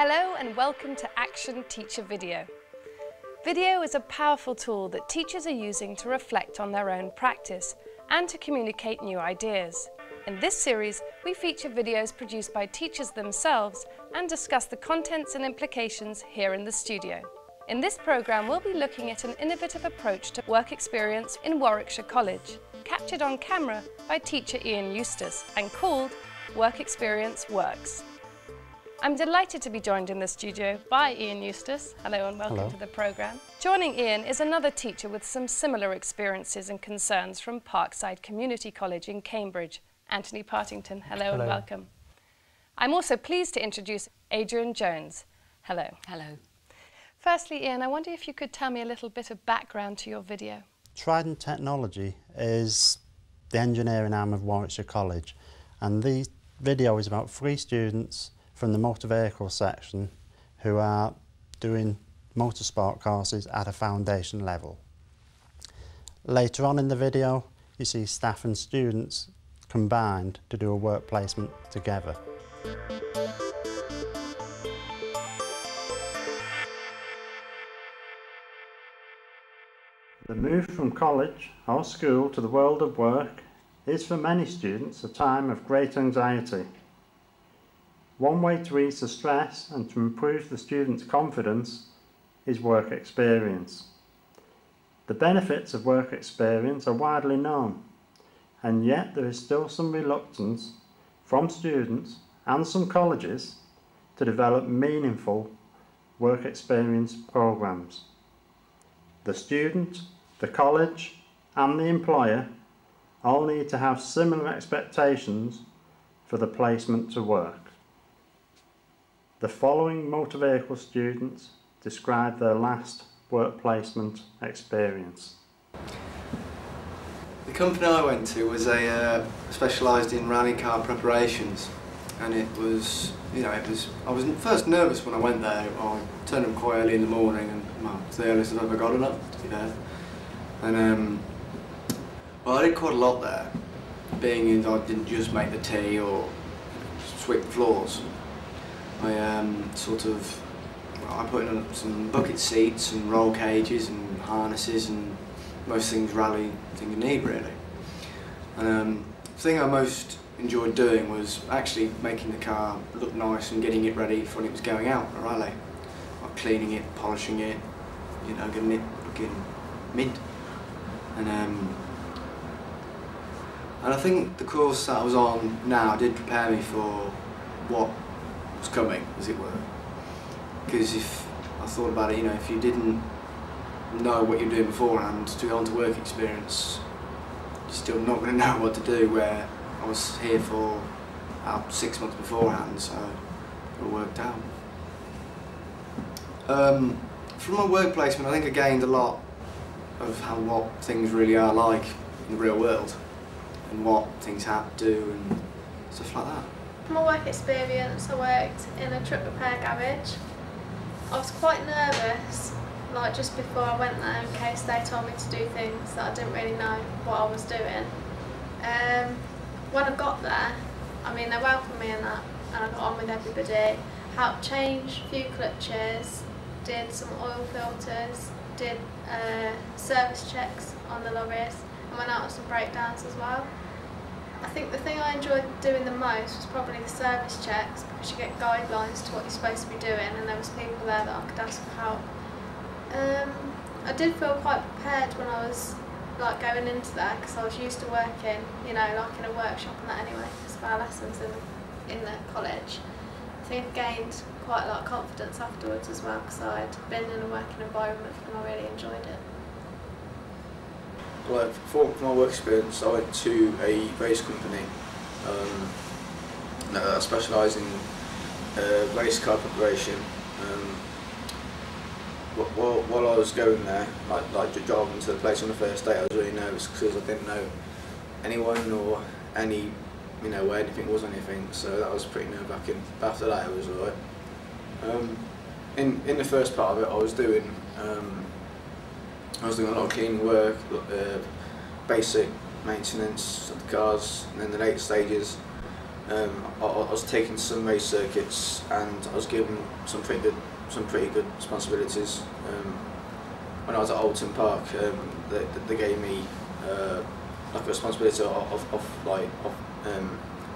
Hello and welcome to Action Teacher Video. Video is a powerful tool that teachers are using to reflect on their own practice and to communicate new ideas. In this series, we feature videos produced by teachers themselves and discuss the contents and implications here in the studio. In this programme, we'll be looking at an innovative approach to work experience in Warwickshire College, captured on camera by teacher Ian Eustace and called Work Experience Works. I'm delighted to be joined in the studio by Ian Eustace. Hello and welcome to the programme. Joining Ian is another teacher with some similar experiences and concerns from Parkside Community College in Cambridge, Anthony Partington. Hello and welcome. I'm also pleased to introduce Adrienne Jones. Hello. Hello. Firstly, Ian, I wonder if you could tell me a little bit of background to your video. Trident Technology is the engineering arm of Warwickshire College, and the video is about 3 students from the motor vehicle section who are doing motorsport courses at a foundation level. Later on in the video, you see staff and students combined to do a work placement together. The move from college or school to the world of work is for many students a time of great anxiety. One way to ease the stress and to improve the student's confidence is work experience. The benefits of work experience are widely known, and yet there is still some reluctance from students and some colleges to develop meaningful work experience programs. The student, the college and the employer all need to have similar expectations for the placement to work. The following motor vehicle students describe their last work placement experience. The company I went to was specialised in rally car preparations, and it was, I was first nervous when I went there. I turned up quite early in the morning, and well, it's the earliest I've ever gotten up, to be fair. And well, I did quite a lot there, being in I didn't just make the tea or sweep the floors. I I put in some bucket seats and roll cages and harnesses and most things rally thing you need really. And the thing I most enjoyed doing was actually making the car look nice and getting it ready for when it was going out on a rally. Like cleaning it, polishing it, getting it looking mint. And I think the course that I was on now did prepare me for what was coming, as it were. Because if I thought about it, if you didn't know what you're doing beforehand to go on to work experience, you're still not going to know what to do, where I was here for about 6 months beforehand, so it all worked out. From my work placement, I think I gained a lot of what things really are like in the real world and what things have to do and stuff like that. For my work experience, I worked in a truck repair garage. I was quite nervous, like just before I went there, in case they told me to do things that I didn't really know what I was doing. When I got there, they welcomed me and that, and I got on with everybody. Helped change a few clutches, did some oil filters, did service checks on the lorries, and went out on some breakdowns as well. I think the thing I enjoyed doing the most was probably the service checks, because you get guidelines to what you're supposed to be doing, and there was people there that I could ask for help. I did feel quite prepared when I was going into there, because I was used to working, in a workshop and that anyway, because of our lessons in the college. I think I gained quite a lot of confidence afterwards as well, because I'd been in a working environment and I really enjoyed it. Like for my work experience, I went to a race company that specialised in race car preparation. While I was going there, like driving to the place on the first day, I was really nervous because I didn't know anyone or where anything was anything. So that was pretty nerve-wracking. But after that, it was alright. In the first part of it, I was doing a lot of cleaning work, basic maintenance of the cars, and then the later stages I was taking some race circuits, and I was given some pretty good responsibilities. When I was at Alton Park, they gave me like a responsibility of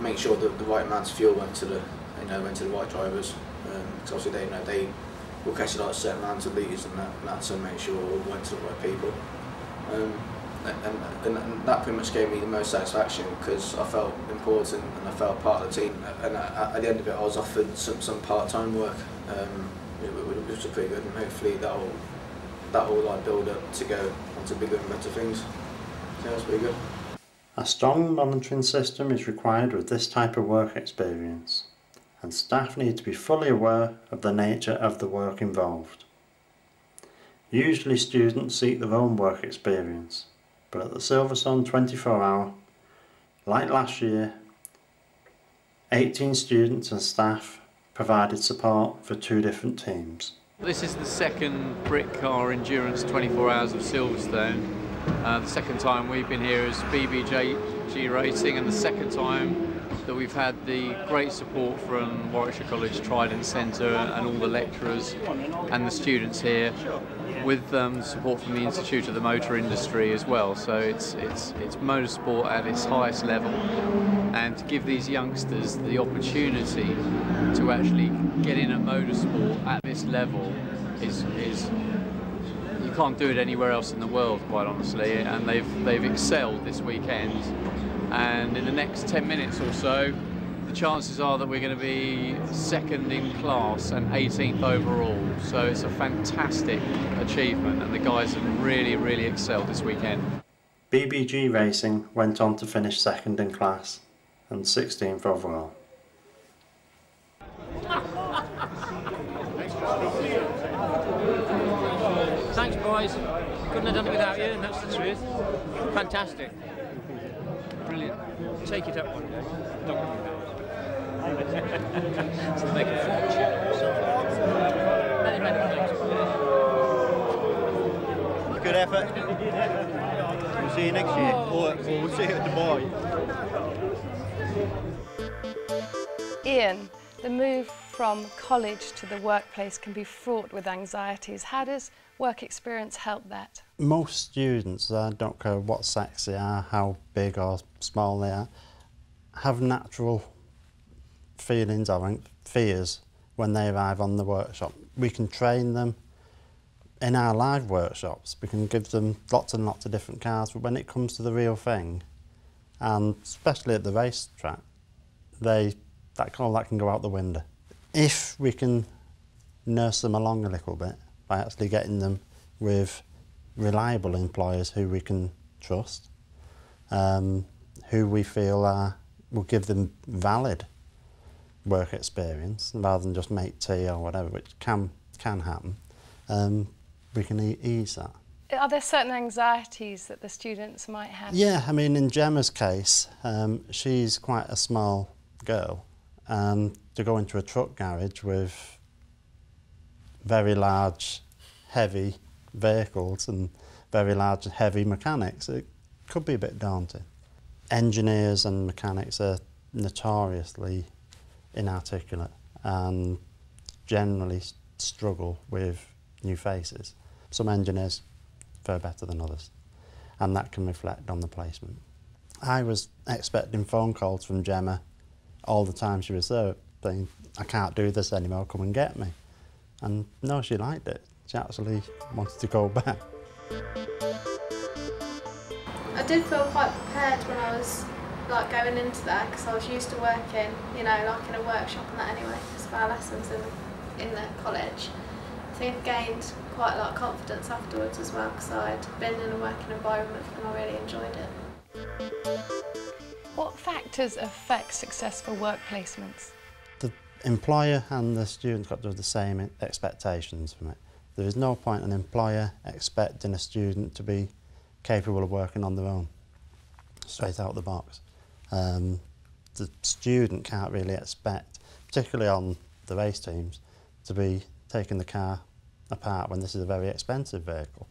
making sure that the right amount of fuel went to the right drivers, because obviously they requested like a certain amount of litres and that to make sure it all went to the right people. And that pretty much gave me the most satisfaction, because I felt important and I felt part of the team. And at the end of it, I was offered some part-time work, which was pretty good, and hopefully that will like build up to go onto bigger and better things. So that's pretty good. A strong monitoring system is required with this type of work experience, and staff need to be fully aware of the nature of the work involved. Usually students seek their own work experience, but at the Silverstone 24 Hour, like last year, 18 students and staff provided support for 2 different teams. This is the second brick car endurance 24 hours of Silverstone. The second time we've been here as BBG Racing, and the second time that we've had the great support from Warwickshire College Trident Centre and all the lecturers and the students here, with support from the Institute of the Motor Industry as well. So it's motorsport at its highest level, and to give these youngsters the opportunity to actually get in at motorsport at this level is you can't do it anywhere else in the world, quite honestly. And they've excelled this weekend, and in the next 10 minutes or so, the chances are that we're going to be second in class and 18th overall. So it's a fantastic achievement, and the guys have really excelled this weekend. BBG Racing went on to finish second in class and 16th overall. Thanks, boys. Couldn't have done it without you, and that's the truth. Fantastic. Brilliant. Take it up one day. Don't worry about it. It's make a fortune. Many thanks. Good effort. We'll see you next year. Or we'll see you at Dubai. Ian, the move from college to the workplace can be fraught with anxieties. How does work experience help that? Most students, I don't care what sex they are, how big or small they are, have natural feelings or fears when they arrive on the workshop. We can train them in our live workshops. We can give them lots and lots of different cars, but when it comes to the real thing, and especially at the racetrack, that can go out the window. If we can nurse them along a little bit by actually getting them with reliable employers who we can trust, who we feel will give them valid work experience rather than just mate tea or whatever, which can happen, we can ease that. Are there certain anxieties that the students might have? Yeah, I mean, in Gemma's case, she's quite a small girl, and to go into a truck garage with very large, heavy vehicles and very large, heavy mechanics, it could be a bit daunting. Engineers and mechanics are notoriously inarticulate and generally struggle with new faces. Some engineers fare better than others, and that can reflect on the placement. I was expecting phone calls from Gemma all the time she was there, saying, "I can't do this anymore, come and get me." And no, she liked it. She actually wanted to go back. I did feel quite prepared when I was going into that, because I was used to working, in a workshop and that anyway, because of our lessons in the college. I think I gained quite a lot of confidence afterwards as well, because I'd been in a working environment and I really enjoyed it. What factors affect successful work placements? The employer and the student's got to have the same expectations from it. There is no point an employer expecting a student to be capable of working on their own, straight out of the box. The student can't really expect, particularly on the race teams, to be taking the car apart when this is a very expensive vehicle.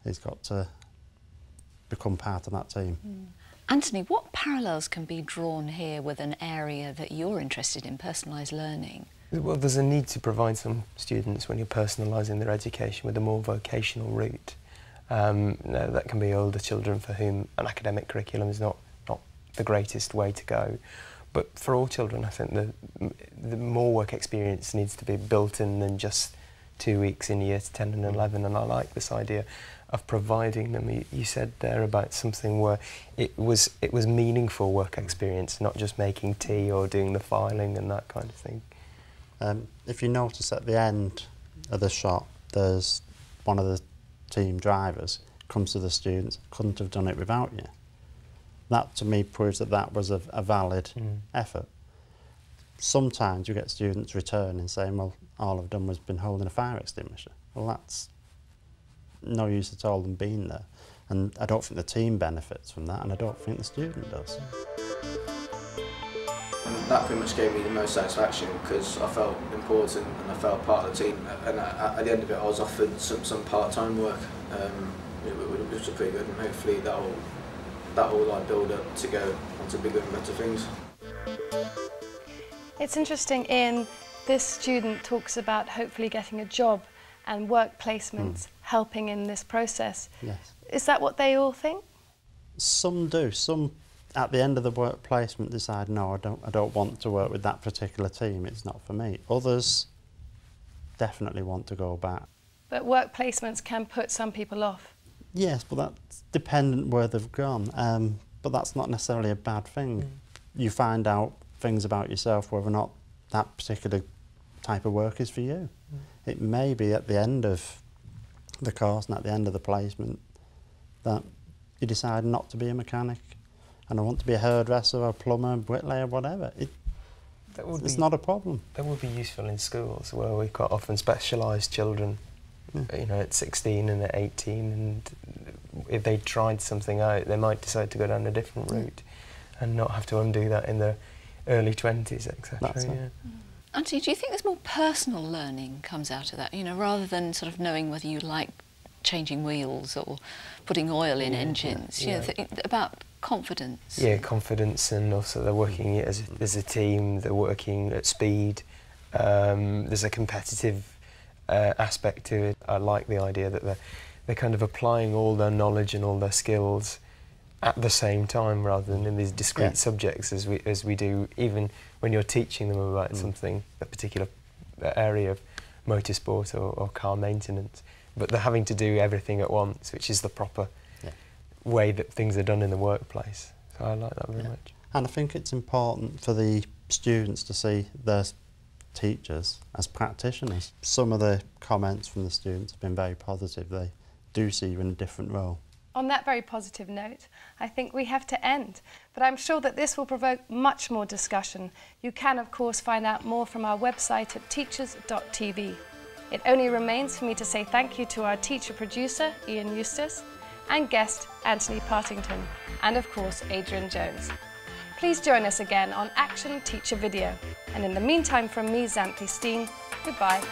He's got to become part of that team. Anthony, what parallels can be drawn here with an area that you're interested in, personalised learning? Well, there's a need to provide some students, when you're personalising their education, with a more vocational route. That can be older children for whom an academic curriculum is not the greatest way to go. But for all children, I think the more work experience needs to be built in than just 2 weeks in years 10 and 11. And I like this idea of providing them. You said there about something where it was meaningful work experience, not just making tea or doing the filing and that kind of thing. If you notice at the end of the shot, there's one of the team drivers comes to the students, couldn't have done it without you. That to me proves that that was a valid effort. Sometimes you get students returning saying, well, all I've done was been holding a fire extinguisher. Well, that's no use at all them being there. And I don't think the team benefits from that, and I don't think the student does. And that pretty much gave me the most satisfaction because I felt important and I felt part of the team. And at the end of it, I was offered some part-time work, which was pretty good, and hopefully that will like build up to go on to bigger and better things. It's interesting, Ian, this student talks about hopefully getting a job and work placements helping in this process. Yes. Is that what they all think? Some do. Some at the end of the work placement decide, no, I don't want to work with that particular team, it's not for me. Others definitely want to go back. But work placements can put some people off. Yes, but that's dependent where they've gone. But that's not necessarily a bad thing. You find out things about yourself, whether or not that particular type of work is for you. It may be at the end of the course and at the end of the placement that you decide not to be a mechanic and I want to be a hairdresser or a plumber, bricklayer, whatever. It's not a problem. That would be useful in schools where we quite often specialise children, you know, at 16 and at 18, and if they tried something out, they might decide to go down a different route and not have to undo that in their early 20s, etc. Anthony, do you think there's more personal learning comes out of that? You know, rather than sort of knowing whether you like changing wheels or putting oil in engines, you know, about confidence. Yeah, confidence, and also they're working as a team, they're working at speed, there's a competitive aspect to it. I like the idea that they're kind of applying all their knowledge and all their skills at the same time rather than in these discrete subjects as we do even when you're teaching them about something, a particular area of motorsport or car maintenance. But they're having to do everything at once, which is the proper way that things are done in the workplace. So I like that very much. And I think it's important for the students to see their teachers as practitioners. Some of the comments from the students have been very positive. They do see you in a different role. On that very positive note, I think we have to end, but I'm sure that this will provoke much more discussion. You can, of course, find out more from our website at teachers.tv. It only remains for me to say thank you to our teacher producer, Ian Eustace, and guest, Anthony Partington, and of course, Adrienne Jones. Please join us again on Action Teacher Video. And in the meantime, from me, Xanthe Steen, goodbye.